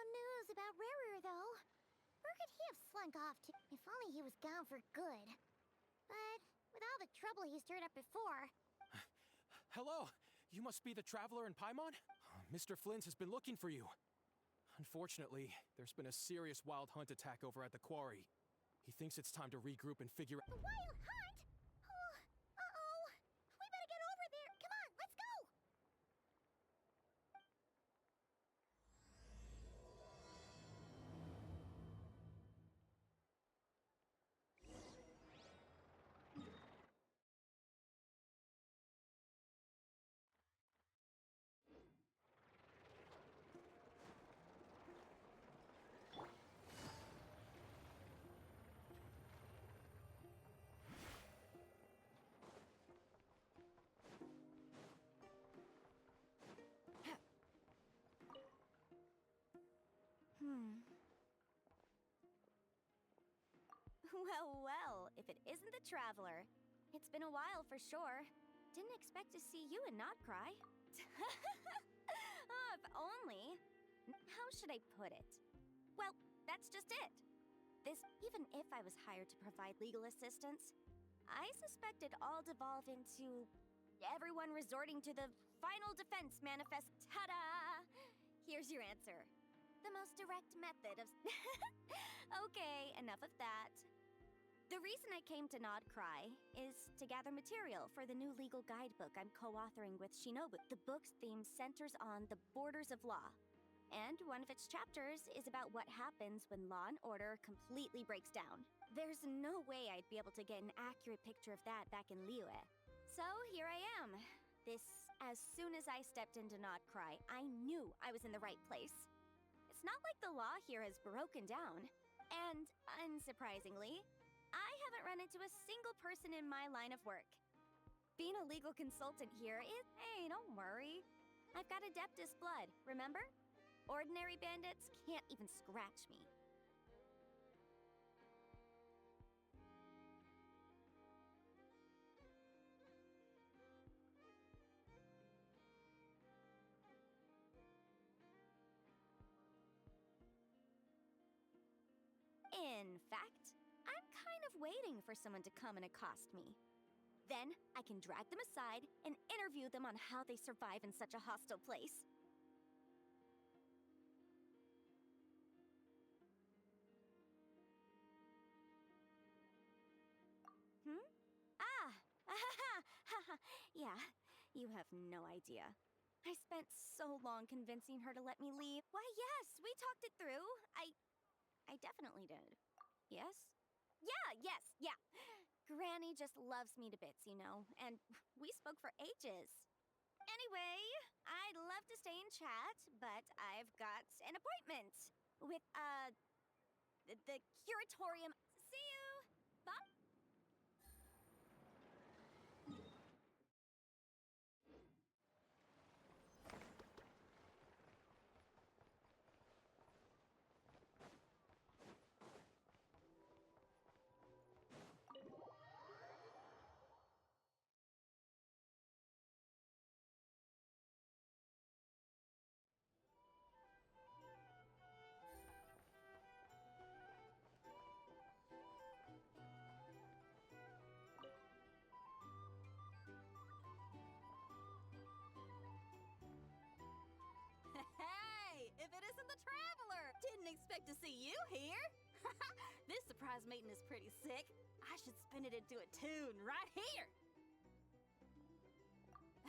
news about Rarer, though. Where could he have slunk off to? If only he was gone for good. But with all the trouble he stirred up before... Hello! You must be the traveler in Paimon? Mr. Flynn has been looking for you. Unfortunately, there's been a serious wild hunt attack over at the quarry. He thinks it's time to regroup and figure out— The wild hunt? Oh, uh-oh! We better get over there! Come on, let's go! Well, if it isn't the Traveler. It's been a while for sure. Didn't expect to see you in Nodkrai. Oh, if only. How should I put it? Well, that's just it. Even if I was hired to provide legal assistance, I suspect it'd all devolve into everyone resorting to the Final Defense Manifest. Ta-da! Here's your answer. The most direct method of... Okay, enough of that. The reason I came to Nodkrai is to gather material for the new legal guidebook I'm co-authoring with Shinobu. The book's theme centers on the borders of law, and one of its chapters is about what happens when law and order completely breaks down. There's no way I'd be able to get an accurate picture of that back in Liyue. So here I am. As soon as I stepped into Nodkrai, I knew I was in the right place. It's not like the law here has broken down. And, unsurprisingly, I haven't run into a single person in my line of work. Being a legal consultant here is... Hey, don't worry. I've got Adeptus blood, remember? Ordinary bandits can't even scratch me. In fact, I'm kind of waiting for someone to come and accost me. Then I can drag them aside and interview them on how they survive in such a hostile place. Ah! Yeah, you have no idea. I spent so long convincing her to let me leave. Why, yes, we talked it through. I definitely did. Yes? Yeah. Granny just loves me to bits, you know, and we spoke for ages. Anyway, I'd love to stay and chat, but I've got an appointment with, the curatorium. See you! Bye! Hey, if it isn't the Traveler! Didn't expect to see you here. This surprise meeting is pretty sick. I should spin it into a tune right here.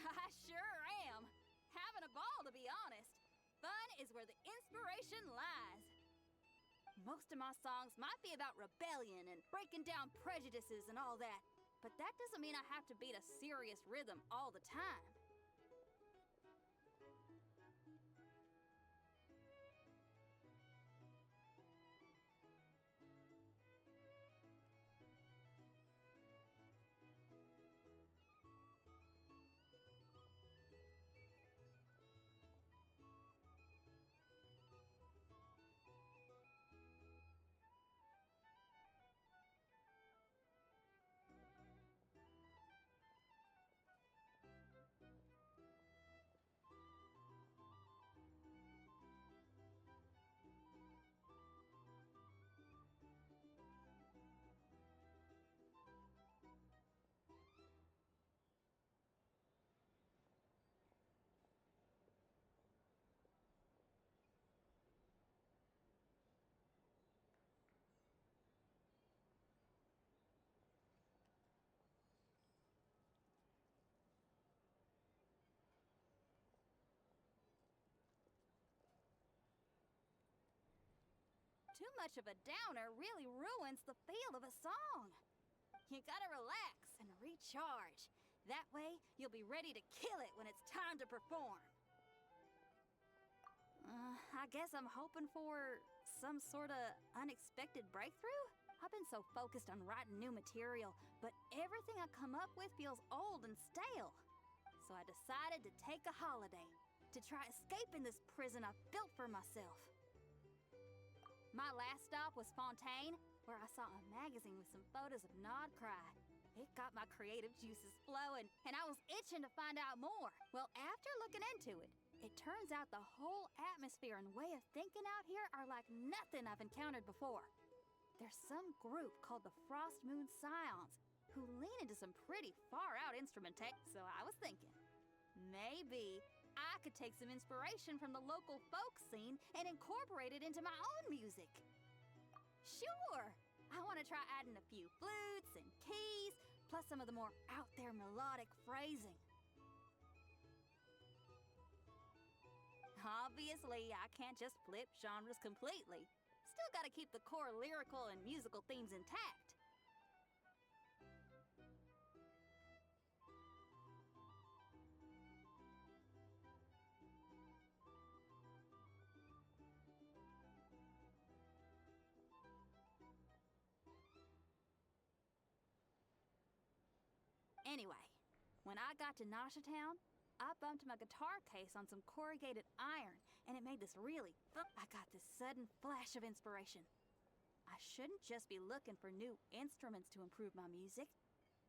I sure am. Having a ball, to be honest. Fun is where the inspiration lies. Most of my songs might be about rebellion and breaking down prejudices and all that, but that doesn't mean I have to beat a serious rhythm all the time. too much of a downer really ruins the feel of a song. You gotta relax and recharge. That way, you'll be ready to kill it when it's time to perform. I guess I'm hoping for some sort of unexpected breakthrough? I've been so focused on writing new material, but everything I come up with feels old and stale. So I decided to take a holiday to try escaping this prison I've built for myself. My last stop was Fontaine, where I saw a magazine with some photos of Nodkrai. It got my creative juices flowing, and I was itching to find out more. Well, after looking into it, it turns out the whole atmosphere and way of thinking out here are like nothing I've encountered before. There's some group called the Frost Moon Scions who lean into some pretty far-out instrument tech, so I was thinking, maybe I could take some inspiration from the local folk scene and incorporate it into my own music. Sure! I want to try adding a few flutes and keys, plus some of the more out-there melodic phrasing. Obviously, I can't just flip genres completely. Still gotta keep the core lyrical and musical themes intact. Anyway, when I got to Nasha Town, I bumped my guitar case on some corrugated iron, and it made this really I got this sudden flash of inspiration. I shouldn't just be looking for new instruments to improve my music.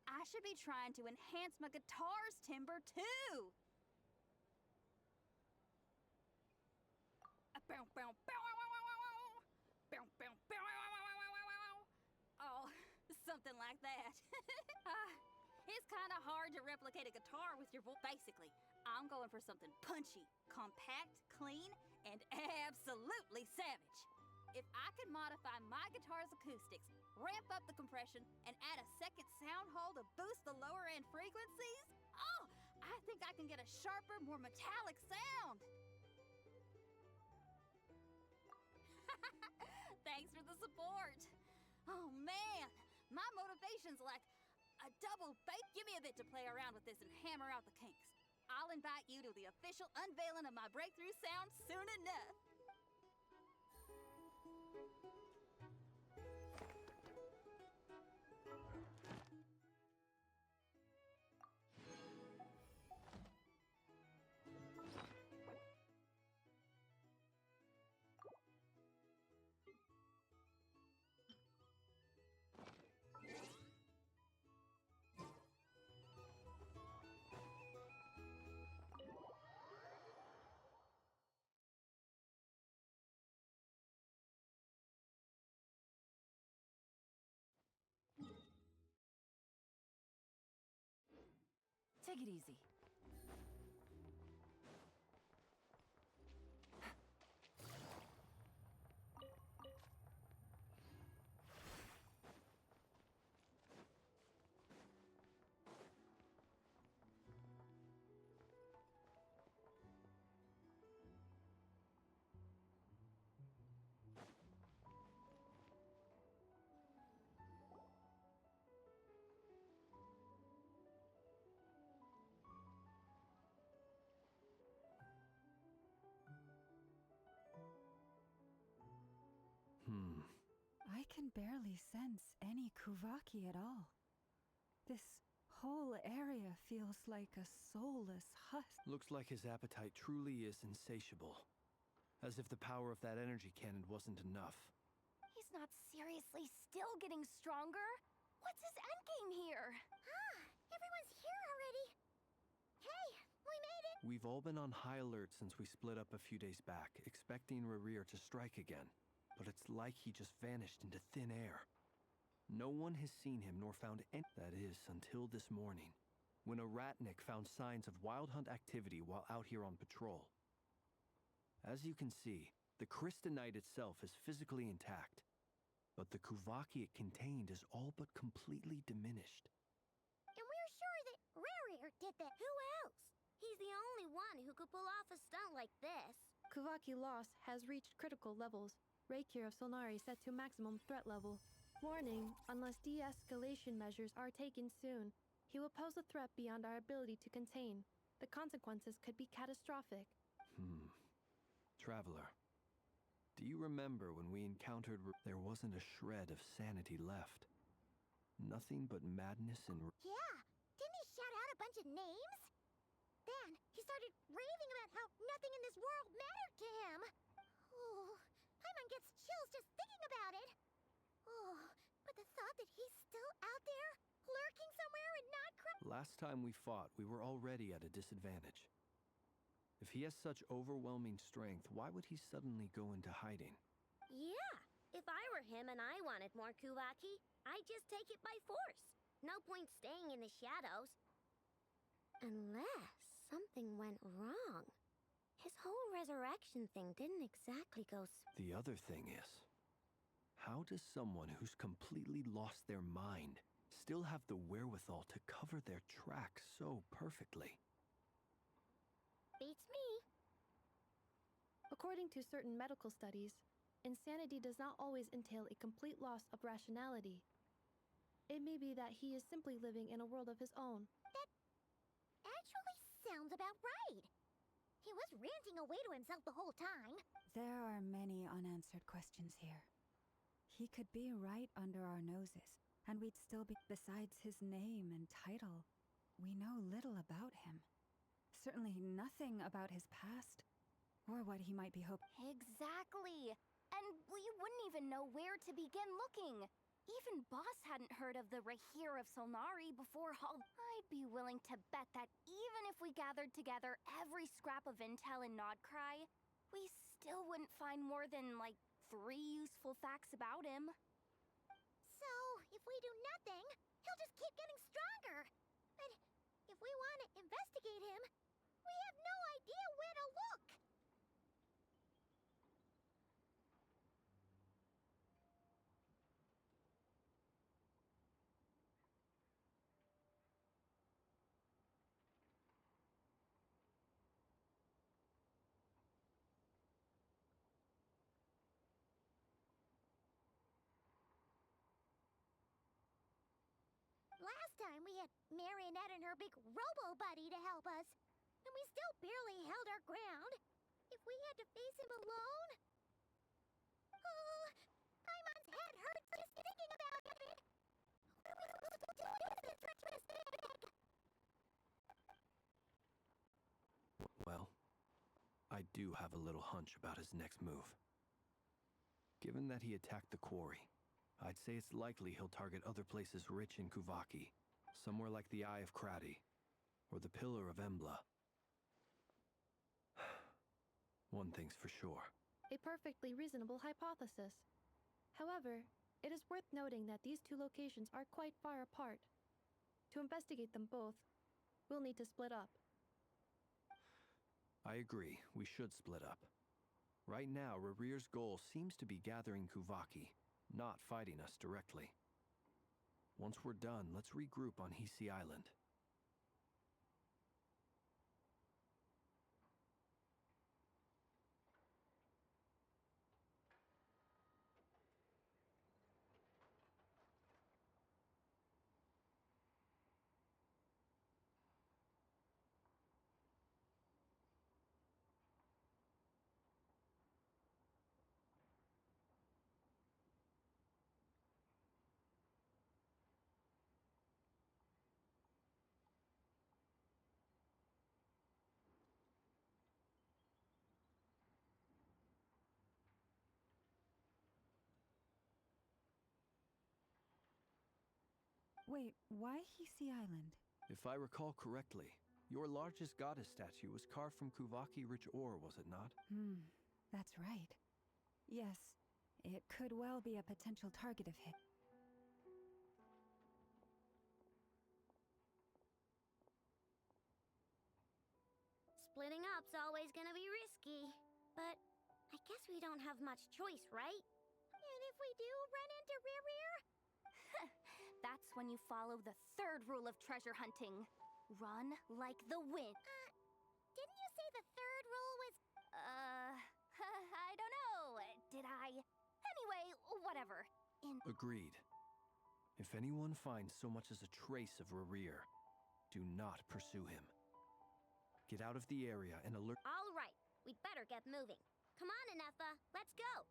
I should be trying to enhance my guitar's timbre, too! Oh, something like that. It's kind of hard to replicate a guitar with your voice. Basically, I'm going for something punchy, compact, clean, and absolutely savage. If I could modify my guitar's acoustics, ramp up the compression, and add a second sound hole to boost the lower end frequencies, oh, I think I can get a sharper, more metallic sound. Thanks for the support. Oh man, my motivation's like a double bake. Give me a bit to play around with this and hammer out the kinks. I'll invite you to the official unveiling of my breakthrough sound soon enough. Take it easy. I can barely sense any Kuvaki at all. This whole area feels like a soulless husk. Looks like his appetite truly is insatiable. As if the power of that energy cannon wasn't enough. He's not seriously still getting stronger? What's his endgame here? Ah, everyone's here already. Hey, we made it. We've all been on high alert since we split up a few days back, expecting Rerir to strike again. But it's like he just vanished into thin air. No one has seen him nor found any. That is, until this morning, when a ratnik found signs of wild hunt activity while out here on patrol. As you can see, the crystalline itself is physically intact, but the Kuvaki it contained is all but completely diminished. And we're sure that Rerir did that. Who else? He's the only one who could pull off a stunt like this. Kuvaki loss has reached critical levels. Reikir of Solnari set to maximum threat level. Warning, unless de-escalation measures are taken soon, he will pose a threat beyond our ability to contain. The consequences could be catastrophic. Traveler, do you remember when we encountered there wasn't a shred of sanity left? Nothing but madness and Yeah, didn't he shout out a bunch of names? Then he started raving about how nothing in this world mattered to him. Oh, Paimon gets chills just thinking about it. Oh, but the thought that he's still out there, lurking somewhere in Nodkrai. Last time we fought, we were already at a disadvantage. If he has such overwhelming strength, why would he suddenly go into hiding? Yeah, if I were him and I wanted more Kuvaki, I'd just take it by force. No point staying in the shadows. Unless something went wrong. His whole resurrection thing didn't exactly go The other thing is, how does someone who's completely lost their mind still have the wherewithal to cover their tracks so perfectly? beats me. According to certain medical studies, insanity does not always entail a complete loss of rationality. It may be that he is simply living in a world of his own. That actually sounds about right. He was ranting away to himself the whole time. There are many unanswered questions here. He could be right under our noses, and we'd still be. Besides his name and title, we know little about him. Certainly nothing about his past, or what he might be hoping. Exactly. And we wouldn't even know where to begin looking. Even Boss hadn't heard of the Rahir of Solnari before I'd be willing to bet that even if we gathered together every scrap of intel in Nodkrai, we still wouldn't find more than, like, 3 useful facts about him. So, if we do nothing, he'll just keep getting stronger. But if we want to investigate him, we have no idea where to look. Last time we had Marionette and her big robo-buddy to help us, and we still barely held our ground. If we had to face him alone... Oh, Paimon's head hurts just thinking about it. What are we supposed to do with this treacherous egg? Well, I do have a little hunch about his next move. Given that he attacked the quarry, I'd say it's likely he'll target other places rich in Kuvaki, somewhere like the Eye of Krati, or the Pillar of Embla. One thing's for sure. A perfectly reasonable hypothesis. However, it is worth noting that these two locations are quite far apart. To investigate them both, we'll need to split up. I agree, we should split up. Right now, Rarir's goal seems to be gathering Kuvaki, not fighting us directly. Once we're done, let's regroup on Hisi Island. Wait, why Hisi Island? If I recall correctly, your largest goddess statue was carved from Kuvaki-rich ore, was it not? That's right. Yes, it could well be a potential target of hit. Splitting up's always gonna be risky. But I guess we don't have much choice, right? And if we do run into Rarir? That's when you follow the third rule of treasure hunting. Run like the wind. Didn't you say the third rule was... I don't know. Did did I? Anyway, whatever. Agreed. If anyone finds so much as a trace of Rerir, do not pursue him. Get out of the area and alert. All right, we'd better get moving. Come on, Anefa, let's go.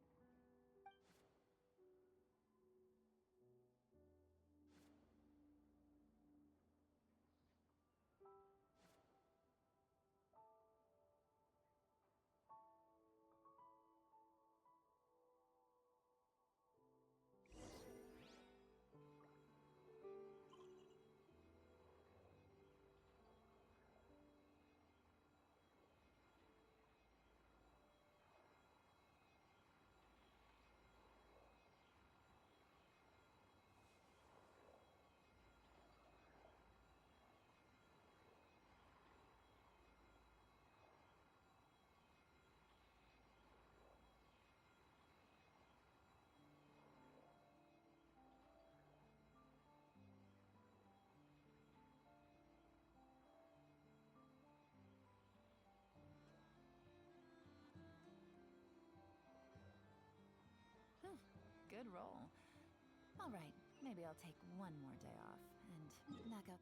Good roll. All right, maybe I'll take one more day off and knock out.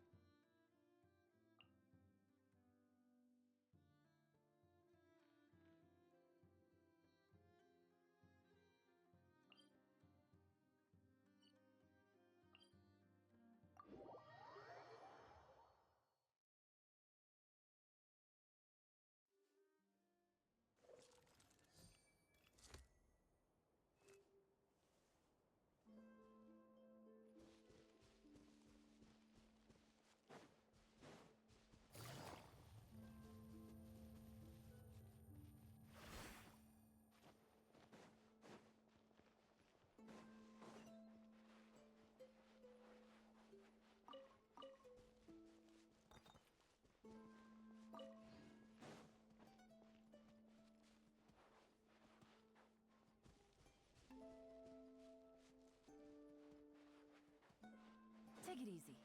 Take it easy.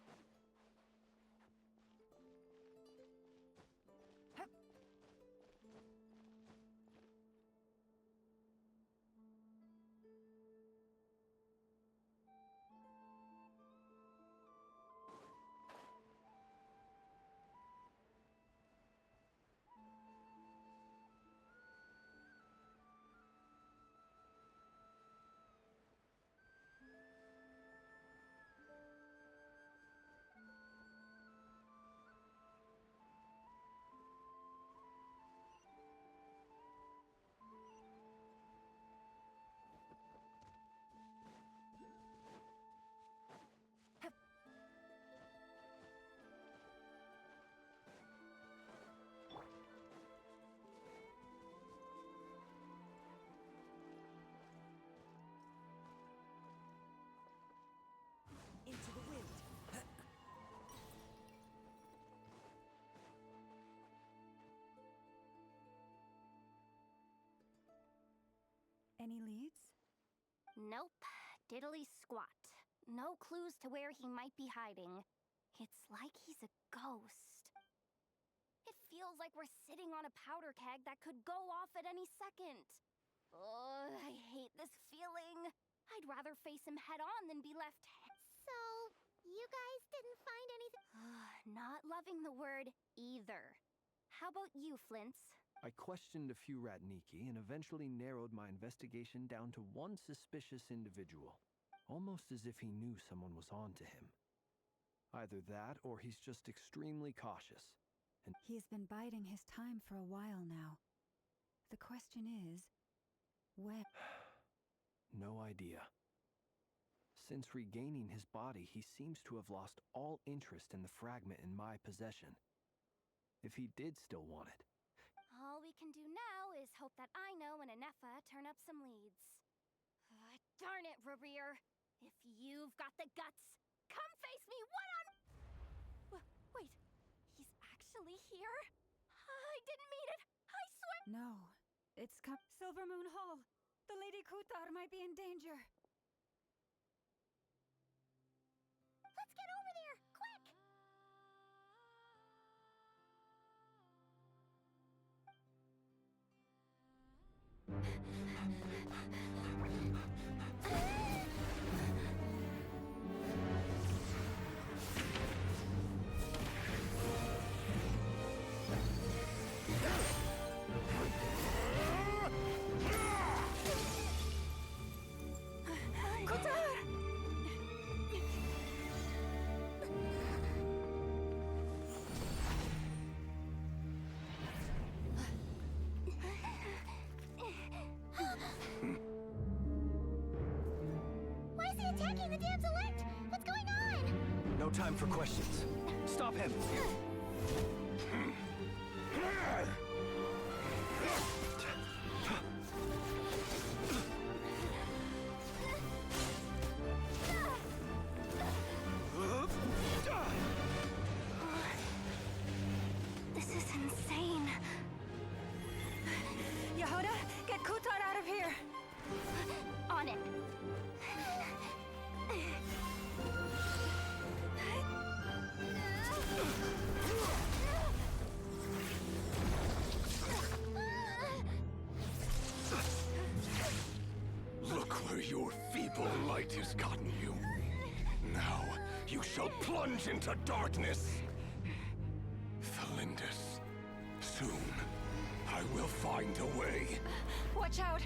Hup. Into the wind. Any leads? Nope. Diddly squat. No clues to where he might be hiding. It's like he's a ghost. It feels like we're sitting on a powder keg that could go off at any second. Ugh, I hate this feeling. I'd rather face him head on than be left. So, you guys didn't find anything? Not loving the word either. How about you, Flints? I questioned a few Ratniki and eventually narrowed my investigation down to one suspicious individual. Almost as if he knew someone was on to him. Either that, or he's just extremely cautious. And He's been biding his time for a while now. The question is, where? no idea. Since regaining his body, he seems to have lost all interest in the fragment in my possession. If he did still want it. All we can do now is hope that I know and Anefa turn up some leads. Darn it, Rerir. If you've got the guts, come face me one-on... Wait, he's actually here? I didn't mean it. I swear... No, it's Silver Moon Hall. The Lady Kutar might be in danger. Let's get over there, quick! taking the damn select! What's going on? No time for questions. Stop him! This is insane. Yehuda, get Kutar out of here! On it. Look where your feeble light has gotten you. Now, you shall plunge into darkness. Felindus, soon, I will find a way. Watch out!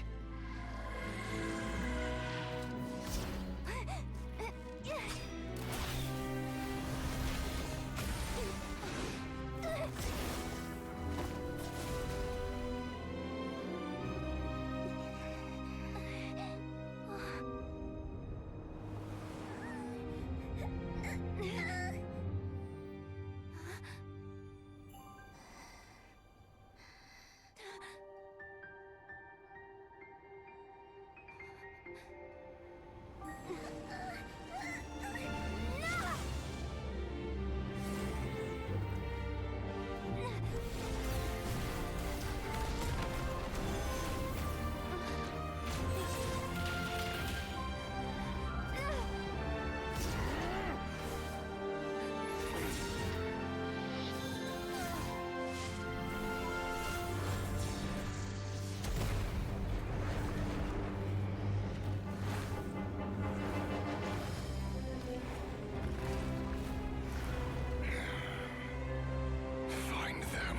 Find them.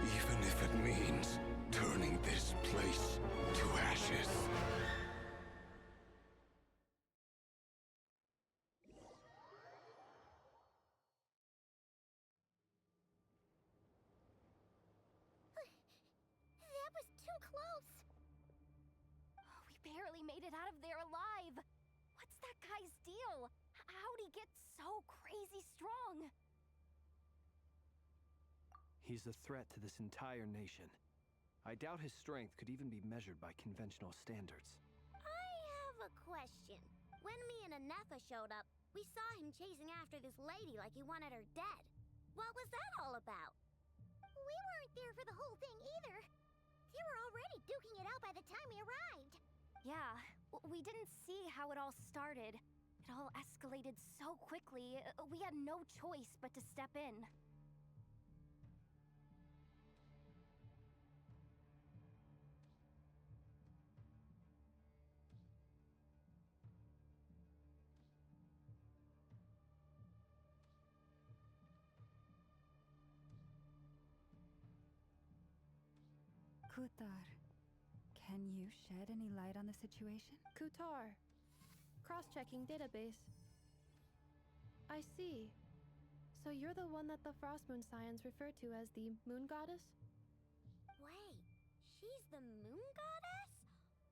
Even if it means turning this place to ashes. That was too close. We barely made it out of there alive. What's that guy's deal? How'd he get so crazy strong? He's a threat to this entire nation. I doubt his strength could even be measured by conventional standards. I have a question. When me and Anefa showed up, we saw him chasing after this lady like he wanted her dead. What was that all about? We weren't there for the whole thing either. They were already duking it out by the time we arrived. Yeah, we didn't see how it all started. It all escalated so quickly, we had no choice but to step in. Kutar, can you shed any light on the situation? Kutar. Cross-checking database. I see. So you're the one that the Frost Moon Scions refer to as the Moon Goddess? Wait, she's the moon goddess?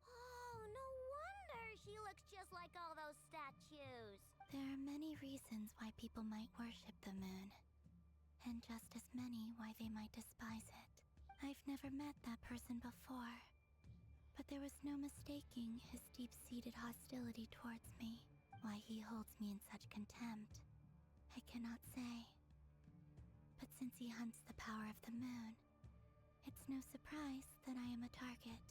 Oh, no wonder she looks just like all those statues. There are many reasons why people might worship the moon, and just as many why they might despise it. I've never met that person before, but there was no mistaking his deep-seated hostility towards me. Why he holds me in such contempt, I cannot say. But since he hunts the power of the moon, it's no surprise that I am a target.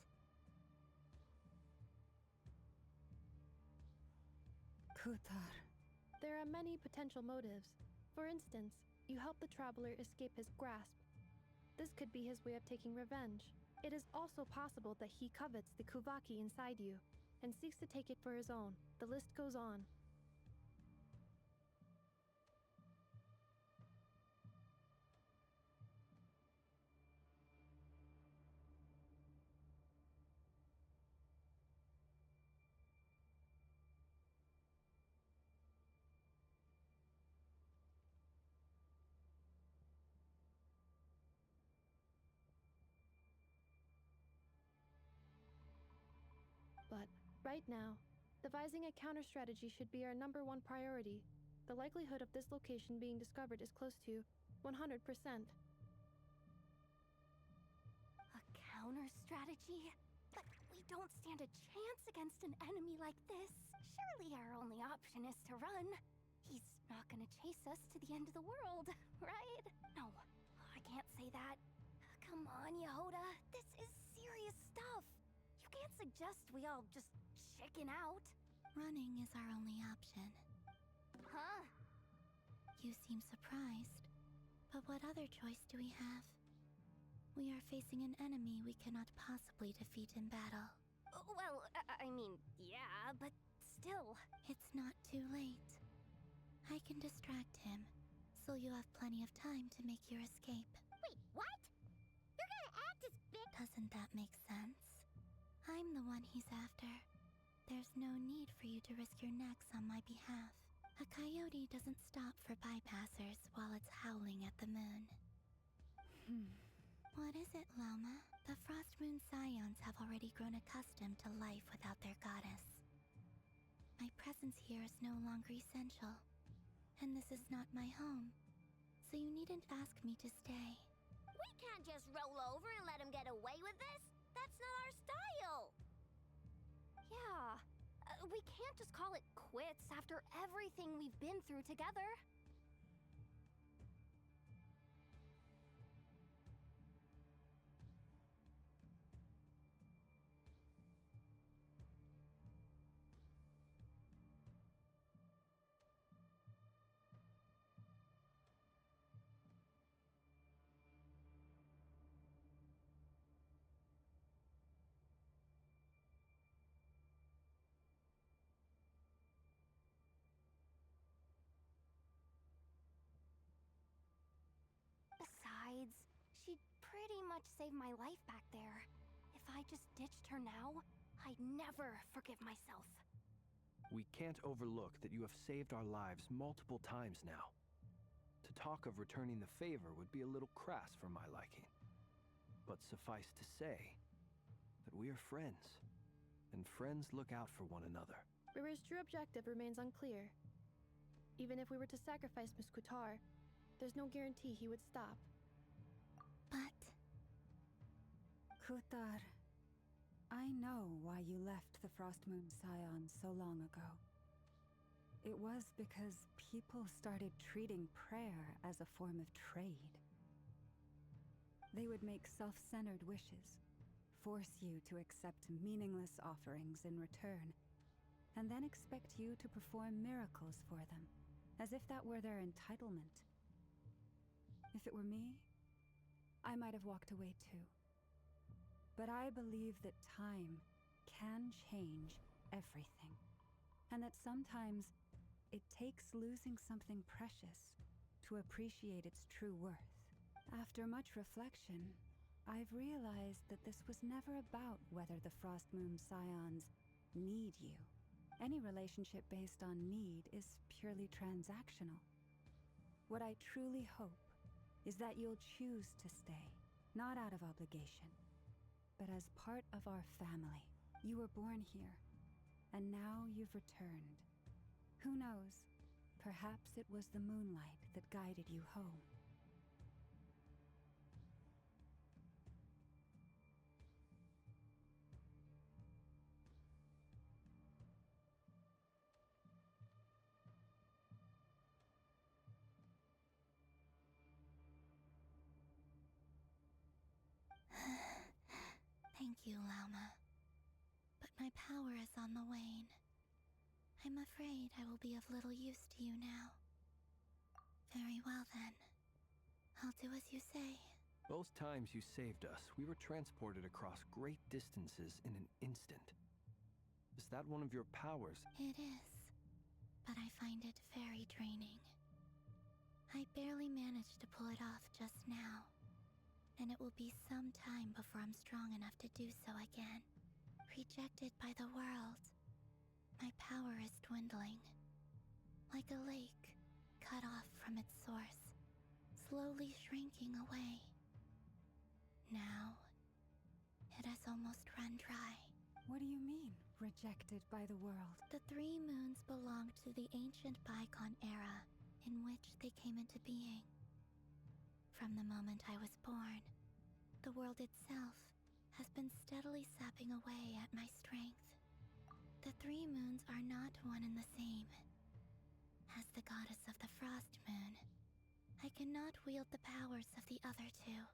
Kutar. There are many potential motives. For instance, you help the traveler escape his grasp. This could be his way of taking revenge. It is also possible that he covets the Kuvaki inside you, and seeks to take it for his own. The list goes on. But right now, Devising a counter strategy should be our number one priority. The likelihood of this location being discovered is close to 100%. A counter strategy? But we don't stand a chance against an enemy like this. Surely our only option is to run. He's not gonna chase us to the end of the world, right? No, I can't say that. Come on, Yehoda. This is serious stuff. You can't suggest we all just chicken out. Running is our only option. Huh? You seem surprised. But what other choice do we have? We are facing an enemy we cannot possibly defeat in battle. Well, I mean, yeah, but still. It's not too late. I can distract him, so you have plenty of time to make your escape. Wait, what? You're gonna act as big. Doesn't that make sense? I'm the one he's after. There's no need for you to risk your necks on my behalf. A coyote doesn't stop for bypassers while it's howling at the moon. What is it, Loma? The Frost Moon Scions have already grown accustomed to life without their goddess. My presence here is no longer essential, and this is not my home, so you needn't ask me to stay. We can't just roll over and let him get away with this. That's not our style. Yeah, we can't just call it quits after everything we've been through together. Besides, she pretty much saved my life back there. If I just ditched her now, I'd never forgive myself. We can't overlook that you have saved our lives multiple times now. To talk of returning the favor would be a little crass for my liking. But suffice to say that we are friends, and friends look out for one another. Riri's true objective remains unclear. Even if we were to sacrifice Miss Kutar, there's no guarantee he would stop. But Kutar, I know why you left the Frostmoon Scions so long ago. It was because people started treating prayer as a form of trade. They would make self-centered wishes, force you to accept meaningless offerings in return, and then expect you to perform miracles for them, as if that were their entitlement. If it were me, I might have walked away too. But I believe that time can change everything, and that sometimes it takes losing something precious to appreciate its true worth. After much reflection, I've realized that this was never about whether the Frostmoon Scions need you. Any relationship based on need is purely transactional. What I truly hope is that you'll choose to stay, not out of obligation, but as part of our family. You were born here, and now you've returned. Who knows? Perhaps it was the moonlight that guided you home. Thank you, Lauma. But my power is on the wane. I'm afraid I will be of little use to you now. Very well then. I'll do as you say. Both times you saved us, we were transported across great distances in an instant. Is that one of your powers? It is, but I find it very draining. I barely managed to pull it off just now, and it will be some time before I'm strong enough to do so again. Rejected by the world, my power is dwindling. Like a lake, cut off from its source, slowly shrinking away. Now, it has almost run dry. What do you mean, rejected by the world. The three moons belonged to the ancient bygone era in which they came into being. From the moment I was born, the world itself has been steadily sapping away at my strength. The three moons are not one and the same. As the goddess of the Frost Moon, I cannot wield the powers of the other two.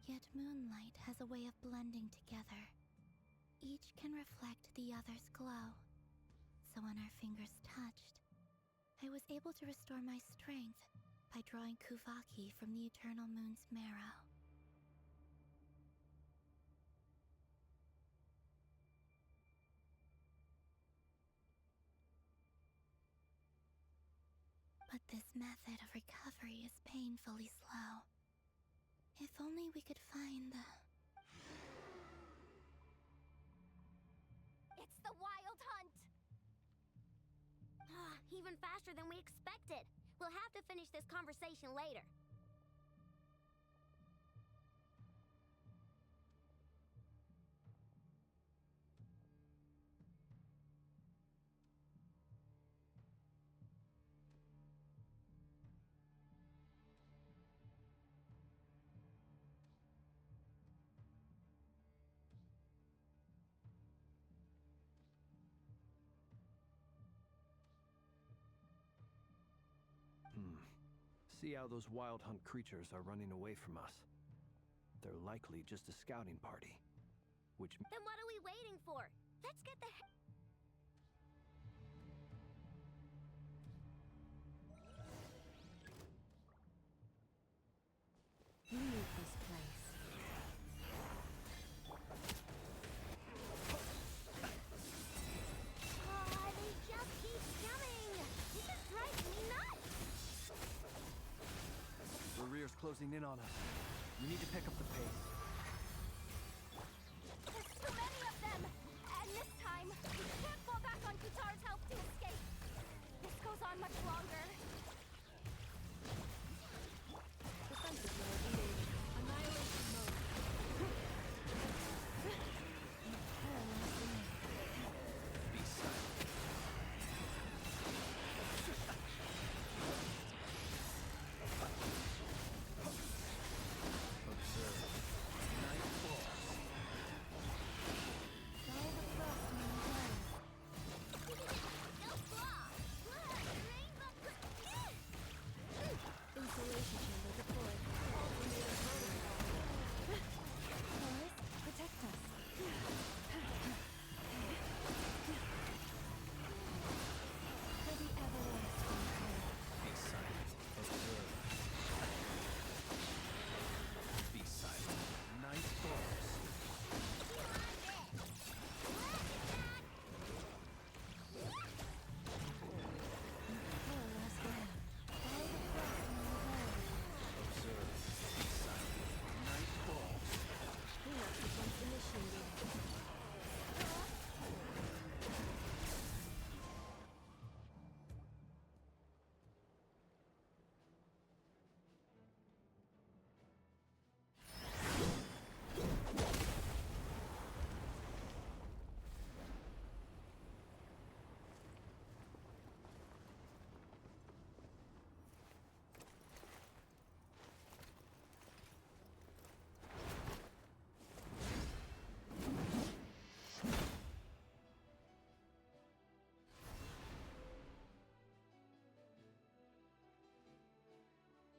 Yet moonlight has a way of blending together. Each can reflect the other's glow. So when our fingers touched, I was able to restore my strength by drawing Kuvaki from the eternal moon's marrow. But this method of recovery is painfully slow. If only we could find the... It's the Wild Hunt! Even faster than we expected. We'll have to finish this conversation later. See how those wild hunt creatures are running away from us. They're likely just a scouting party. Which... Then what are we waiting for? Let's get the heck... Leave this place. They just keep coming! This drives me nuts! on us. We need to pick up the pace. There's too many of them! And this time, we can't fall back on Guitar's help to escape. This goes on much longer. Defensive mode engaged. Annihilation mode. Be silent. Observe. Night falls. Follow the thrust and then play. Insulation chamber deployed. Alternator protocol. Taurus, protect us. For the everlasting hope. Be silent. Observe. Be silent. Night falls. Our last land. Follow the thrust and then play. Observe. Be silent. Night falls. Cleanup sequence initiated.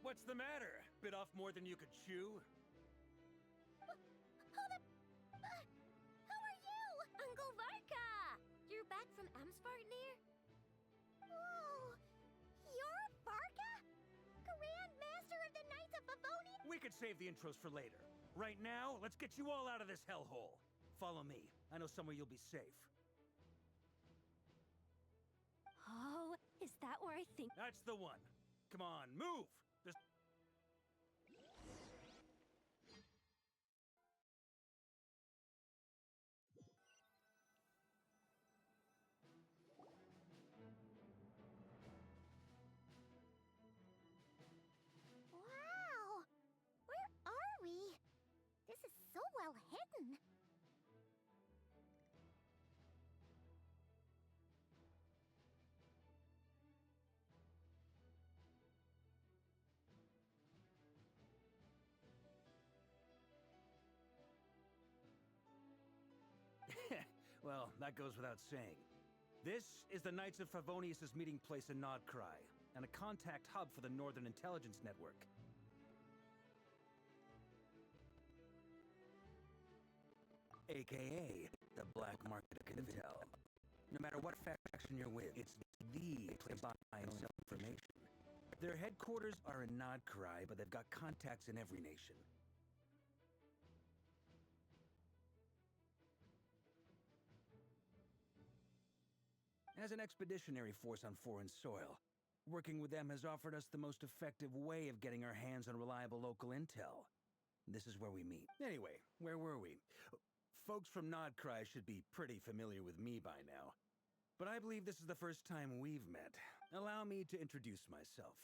What's the matter? Bit off more than you could chew? Who are you? Uncle Varka! You're back from Amspartnir? Oh, you're Varka? Grand Master of the Knights of Favoni? We could save the intros for later. Right now, let's get you all out of this hellhole. Follow me. I know somewhere you'll be safe. Oh, is that where I think? That's the one. Come on, move! There's... Wow! Where are we? This is so well hidden. Well, that goes without saying. This is the Knights of Favonius' meeting place in Nodkrai, and a contact hub for the Northern Intelligence Network. AKA, the black market of intel. No matter what faction you're with, it's the place to buy and sell information. Their headquarters are in Nodkrai, but they've got contacts in every nation. As an expeditionary force on foreign soil, working with them has offered us the most effective way of getting our hands on reliable local intel. This is where we meet. Anyway, where were we? Folks from Nodkrai should be pretty familiar with me by now. But I believe this is the first time we've met. Allow me to introduce myself.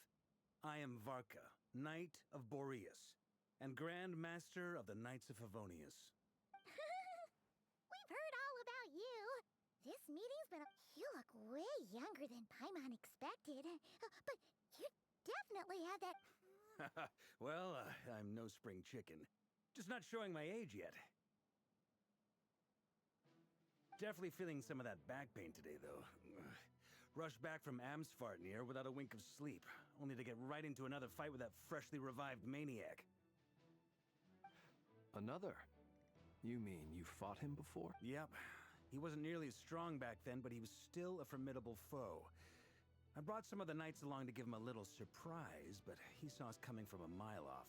I am Varka, Knight of Boreas, and Grand Master of the Knights of Favonius. We've heard all about you. This meeting's been You look way younger than Paimon expected. But you definitely have that... Well, I'm no spring chicken. Just not showing my age yet. Definitely feeling some of that back pain today, though. Rushed back from Amsfartnir without a wink of sleep, only to get right into another fight with that freshly revived maniac. Another? You mean you fought him before? Yep. He wasn't nearly as strong back then, but he was still a formidable foe. I brought some of the knights along to give him a little surprise, but he saw us coming from a mile off.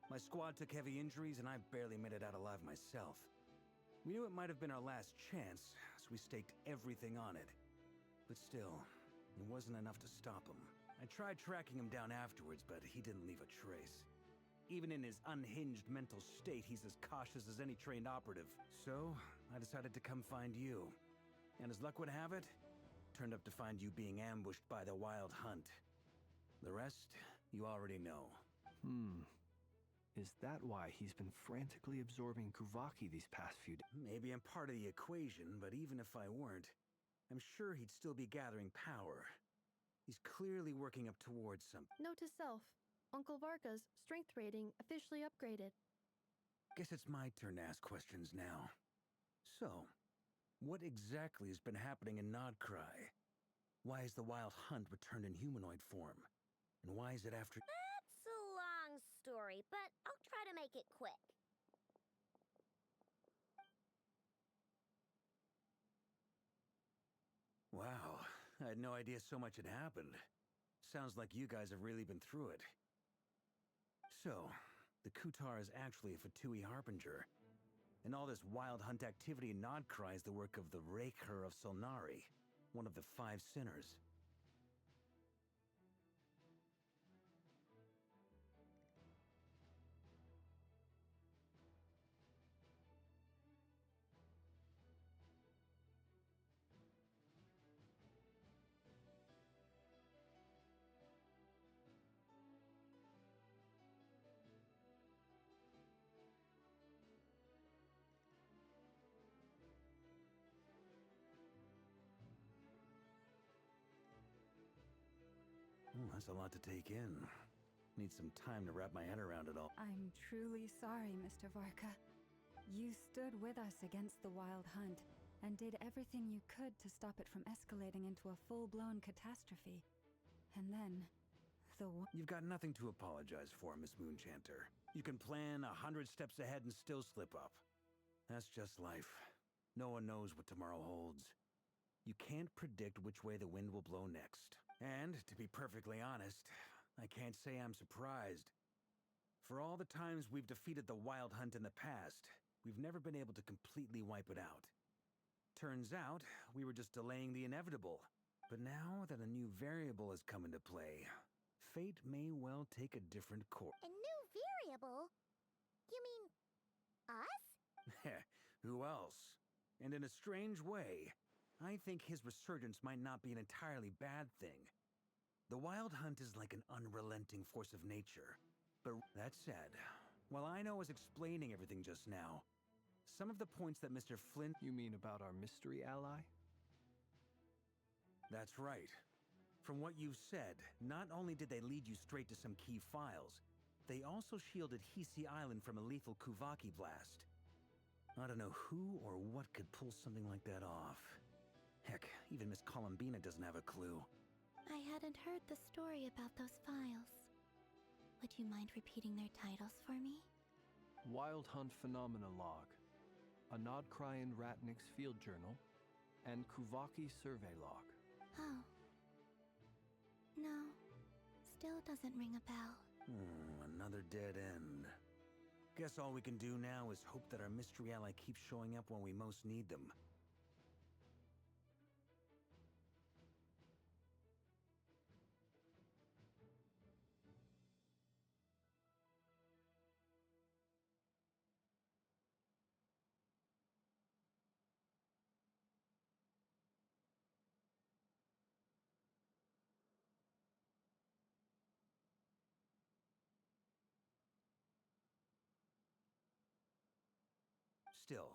My squad took heavy injuries, and I barely made it out alive myself. We knew it might have been our last chance, so we staked everything on it. But still, it wasn't enough to stop him. I tried tracking him down afterwards, but he didn't leave a trace. Even in his unhinged mental state, he's as cautious as any trained operative. So, I decided to come find you. And as luck would have it, turned up to find you being ambushed by the Wild Hunt. The rest, you already know. Is that why he's been frantically absorbing Kuvaki these past few days? Maybe I'm part of the equation, but even if I weren't, I'm sure he'd still be gathering power. He's clearly working up towards something. Note to self, Uncle Varka's strength rating officially upgraded. Guess it's my turn to ask questions now. So, what exactly has been happening in Nodkrai? Why has the Wild Hunt returned in humanoid form? And why is it after— That's a long story, but I'll try to make it quick. Wow, I had no idea so much had happened. Sounds like you guys have really been through it. So, the Kutar is actually a Fatui Harbinger. And all this Wild Hunt activity in Nodkrai is the work of the Raker of Solnari, one of the 5 sinners. That's a lot to take in. Need some time to wrap my head around it all. I'm truly sorry, Mr. Varka. You stood with us against the Wild Hunt and did everything you could to stop it from escalating into a full-blown catastrophe. And then, You've got nothing to apologize for, Miss Moonchanter. You can plan 100 steps ahead and still slip up. That's just life. No one knows what tomorrow holds. You can't predict which way the wind will blow next. And, to be perfectly honest, I can't say I'm surprised. For all the times we've defeated the Wild Hunt in the past, we've never been able to completely wipe it out. Turns out, we were just delaying the inevitable. But now that a new variable has come into play, fate may well take a different course. A new variable? You mean us? Who else? And in a strange way, I think his resurgence might not be an entirely bad thing. The Wild Hunt is like an unrelenting force of nature. But that said, while I know I was explaining everything just now, some of the points that Mr. Flint— You mean about our mystery ally? That's right. From what you've said, not only did they lead you straight to some key files, they also shielded Hisi Island from a lethal Kuvaki blast. I don't know who or what could pull something like that off. Heck, even Miss Columbina doesn't have a clue. I hadn't heard the story about those files. Would you mind repeating their titles for me? Wild Hunt Phenomena Log, a Nodkrai and Ratnik's Field Journal, and Kuvaki Survey Log. Oh. No. Still doesn't ring a bell. Another dead end. Guess all we can do now is hope that our mystery ally keeps showing up when we most need them. Still,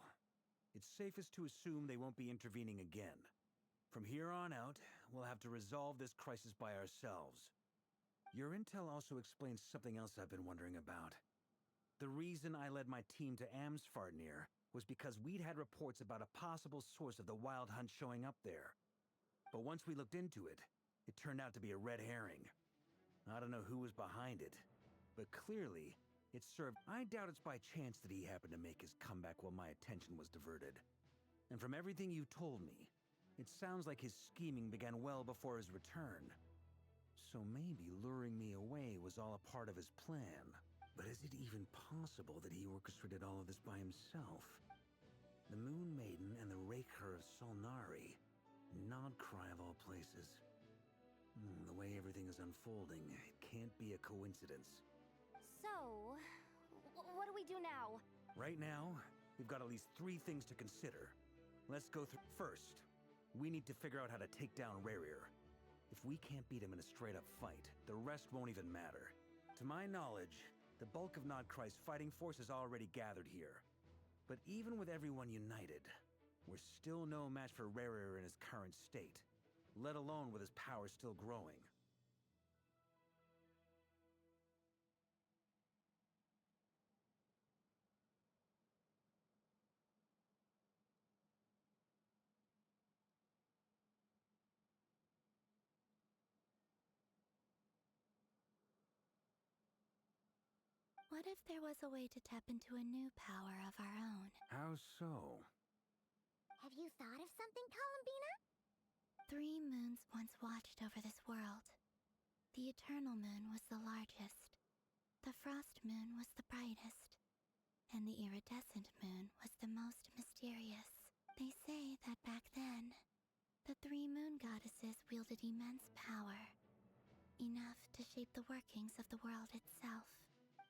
it's safest to assume they won't be intervening again. From here on out, we'll have to resolve this crisis by ourselves. Your intel also explains something else I've been wondering about. The reason I led my team to Amsfarnir was because we'd had reports about a possible source of the Wild Hunt showing up there. But once we looked into it, it turned out to be a red herring. I don't know who was behind it, but clearly, it served— I doubt it's by chance that he happened to make his comeback while my attention was diverted. And from everything you told me, it sounds like his scheming began well before his return. So maybe luring me away was all a part of his plan. But is it even possible that he orchestrated all of this by himself? The Moon Maiden and the Raker of Solnari. Nodkrai of all places. The way everything is unfolding, it can't be a coincidence. So, what do we do now? Right now, we've got at least 3 things to consider. Let's go through. First, we need to figure out how to take down Rerir. If we can't beat him in a straight-up fight, the rest won't even matter. To my knowledge, the bulk of Nodkrai's fighting force is already gathered here. But even with everyone united, we're still no match for Rerir in his current state, let alone with his power still growing. What if there was a way to tap into a new power of our own? How so? Have you thought of something, Columbina? 3 moons once watched over this world. The Eternal Moon was the largest. The Frost Moon was the brightest. And the Iridescent Moon was the most mysterious. They say that back then, the 3 moon goddesses wielded immense power. Enough to shape the workings of the world itself.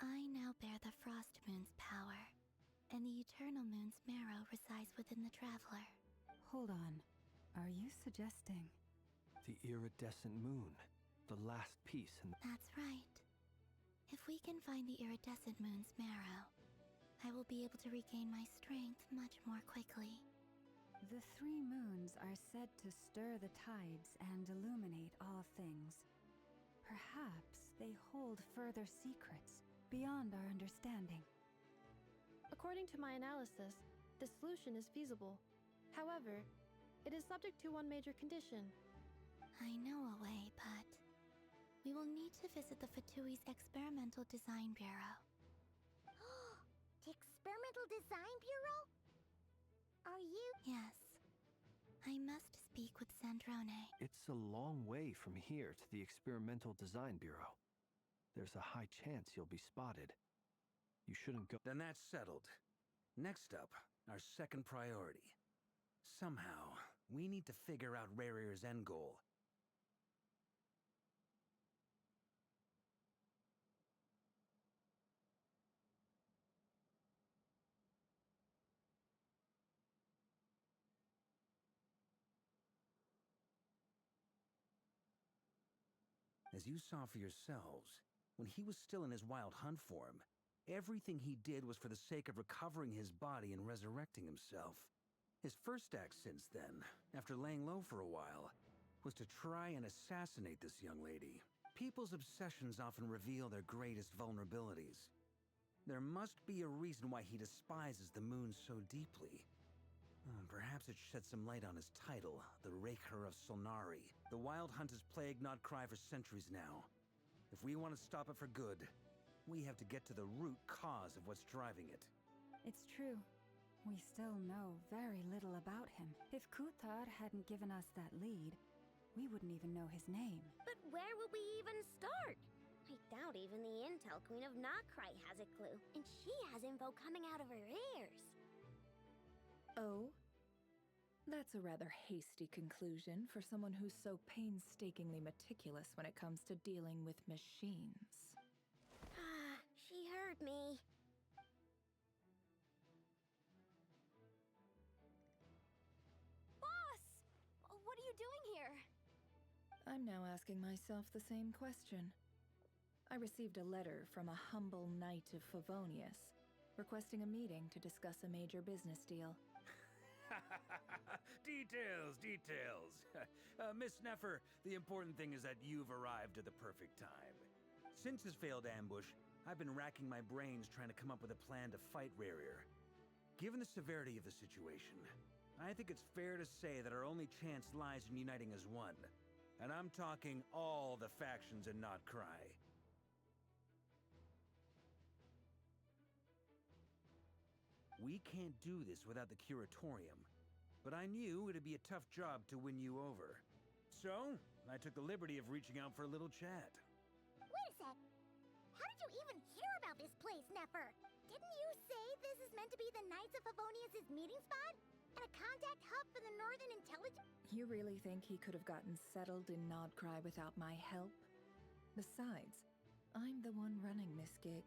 I now bear the Frost Moon's power, and the Eternal Moon's marrow resides within the Traveler. Hold on. Are you suggesting? The iridescent moon. The last piece in... That's right. If we can find the Iridescent Moon's marrow, I will be able to regain my strength much more quickly. The 3 moons are said to stir the tides and illuminate all things. Perhaps they hold further secrets beyond our understanding. According to my analysis, this solution is feasible. However, it is subject to one major condition. I know a way, but we will need to visit the Fatui's Experimental Design Bureau. The Experimental Design Bureau? Are you? Yes. I must speak with Sandrone. It's a long way from here to the Experimental Design Bureau. There's a high chance you'll be spotted. You shouldn't go... Then that's settled. Next up, our second priority. Somehow, we need to figure out Rerir's end goal. As you saw for yourselves, when he was still in his wild hunt form, everything he did was for the sake of recovering his body and resurrecting himself. His first act since then, after laying low for a while, was to try and assassinate this young lady. People's obsessions often reveal their greatest vulnerabilities. There must be a reason why he despises the moon so deeply. Perhaps it sheds some light on his title, the Raker of Solnari. The Wild Hunt has plagued Nodkrai for centuries now. If we want to stop it for good, we have to get to the root cause of what's driving it. It's true. We still know very little about him. If Kuthar hadn't given us that lead, we wouldn't even know his name. But where would we even start? I doubt even the Intel Queen of Nodkrai has a clue, and she has info coming out of her ears. Oh? That's a rather hasty conclusion for someone who's so painstakingly meticulous when it comes to dealing with machines. She heard me. Boss! What are you doing here? I'm now asking myself the same question. I received a letter from a humble knight of Favonius, requesting a meeting to discuss a major business deal. Details. Miss Neffer, the important thing is that you've arrived at the perfect time. Since his failed ambush, I've been racking my brains trying to come up with a plan to fight Rerir. Given the severity of the situation, I think it's fair to say that our only chance lies in uniting as one. And I'm talking all the factions in Nodkrai. We can't do this without the Curatorium, but I knew it'd be a tough job to win you over. So, I took the liberty of reaching out for a little chat. Wait a sec. How did you even hear about this place, Neffer? Didn't you say this is meant to be the Knights of Favonius' meeting spot? And a contact hub for the Northern Intelligence? You really think he could have gotten settled in Nodkrai without my help? Besides, I'm the one running this gig.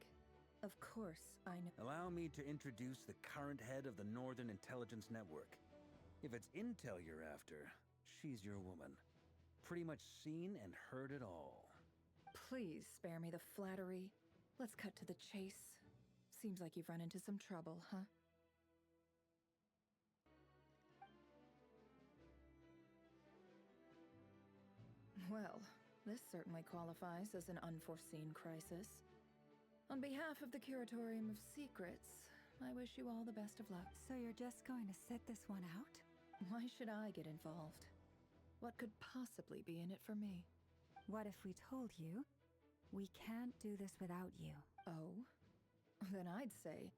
Of course, I know. Allow me to introduce the current head of the Northern Intelligence Network. If it's intel you're after, she's your woman. Pretty much seen and heard it all. Please spare me the flattery. Let's cut to the chase. Seems like you've run into some trouble, huh? Well, this certainly qualifies as an unforeseen crisis. On behalf of the Curatorium of Secrets, I wish you all the best of luck. So you're just going to sit this one out? Why should I get involved? What could possibly be in it for me? What if we told you we can't do this without you? Oh? Then I'd say,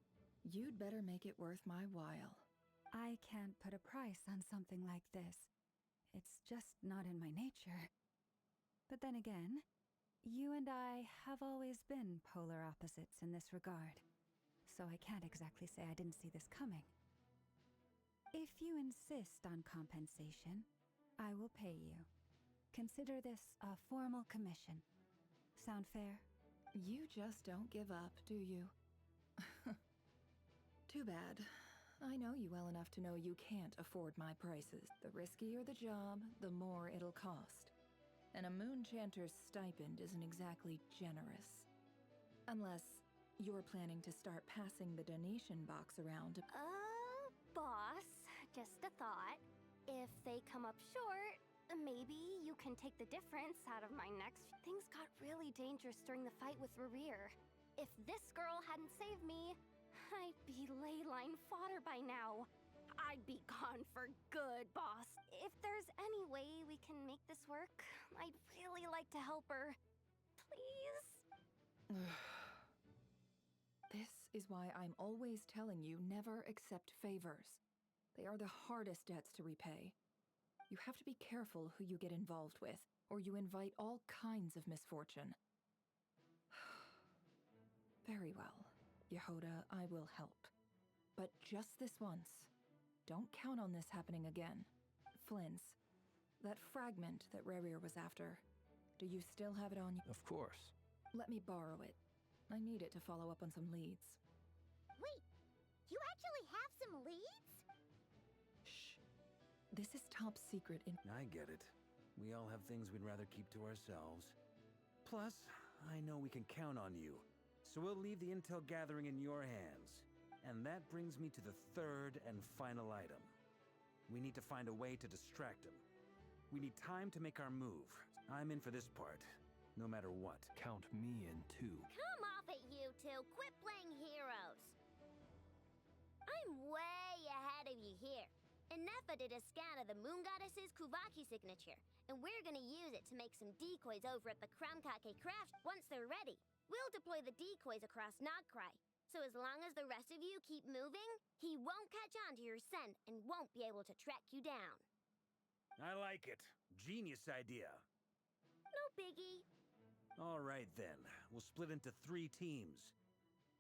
you'd better make it worth my while. I can't put a price on something like this. It's just not in my nature. But then again, you and I have always been polar opposites in this regard, so I can't exactly say I didn't see this coming. If you insist on compensation, I will pay you. Consider this a formal commission. Sound fair? You just don't give up, do you? Too bad. I know you well enough to know you can't afford my prices. The riskier the job, the more it'll cost. And a Moonchanter's stipend isn't exactly generous. Unless you're planning to start passing the donation box around. Boss, just a thought. If they come up short, maybe you can take the difference out of my next... Things got really dangerous during the fight with Rerir. If this girl hadn't saved me, I'd be ley line fodder by now. I'd be gone for good, boss. If there's any way we can make this work, I'd really like to help her. Please? This is why I'm always telling you never accept favors. They are the hardest debts to repay. You have to be careful who you get involved with, or you invite all kinds of misfortune. Very well, Yehoda, I will help. But just this once. Don't count on this happening again. Flins, that fragment that Rerir was after, do you still have it on you? Of course. Let me borrow it. I need it to follow up on some leads. Wait, you actually have some leads? Shh. This is top secret in... I get it. We all have things we'd rather keep to ourselves. Plus, I know we can count on you. So we'll leave the intel gathering in your hands. And that brings me to the third and final item. We need to find a way to distract him. We need time to make our move. I'm in for this part, no matter what. Count me in too. Come off it, you two. Quit playing heroes. I'm way ahead of you here. Nefa did a scan of the Moon Goddess's Kuvaki signature, and we're gonna use it to make some decoys over at the Kramkake craft once they're ready. We'll deploy the decoys across Nodkrai. So as long as the rest of you keep moving, he won't catch on to your scent and won't be able to track you down. I like it. Genius idea. No biggie. All right then. We'll split into 3 teams.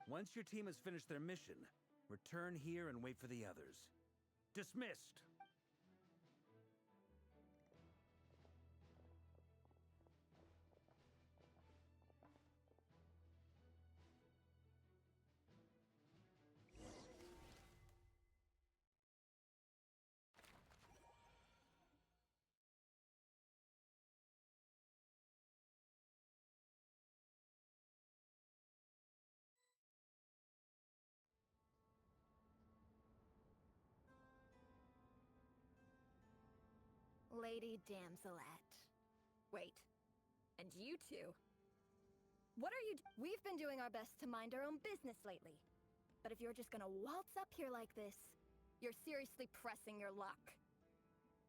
Once your team has finished their mission, return here and wait for the others. Dismissed! Lady Damselette. Wait, and you two? What are you We've been doing our best to mind our own business lately. But if you're just gonna waltz up here like this, you're seriously pressing your luck.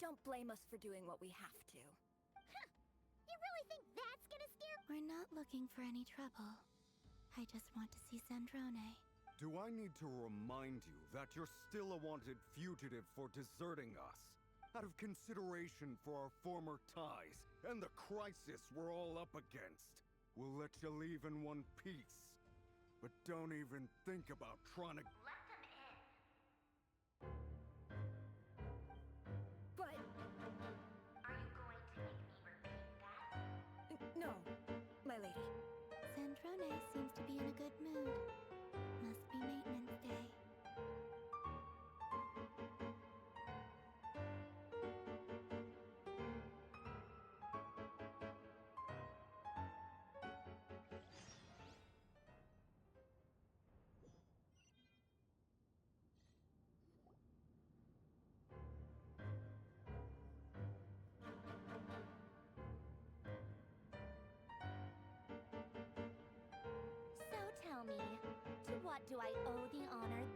Don't blame us for doing what we have to. Huh. You really think that's gonna scare... We're not looking for any trouble. I just want to see Zandrone. Do I need to remind you that you're still a wanted fugitive for deserting us? Out of consideration for our former ties and the crisis we're all up against, we'll let you leave in one piece. But don't even think about trying to... Let them in. do I owe the honor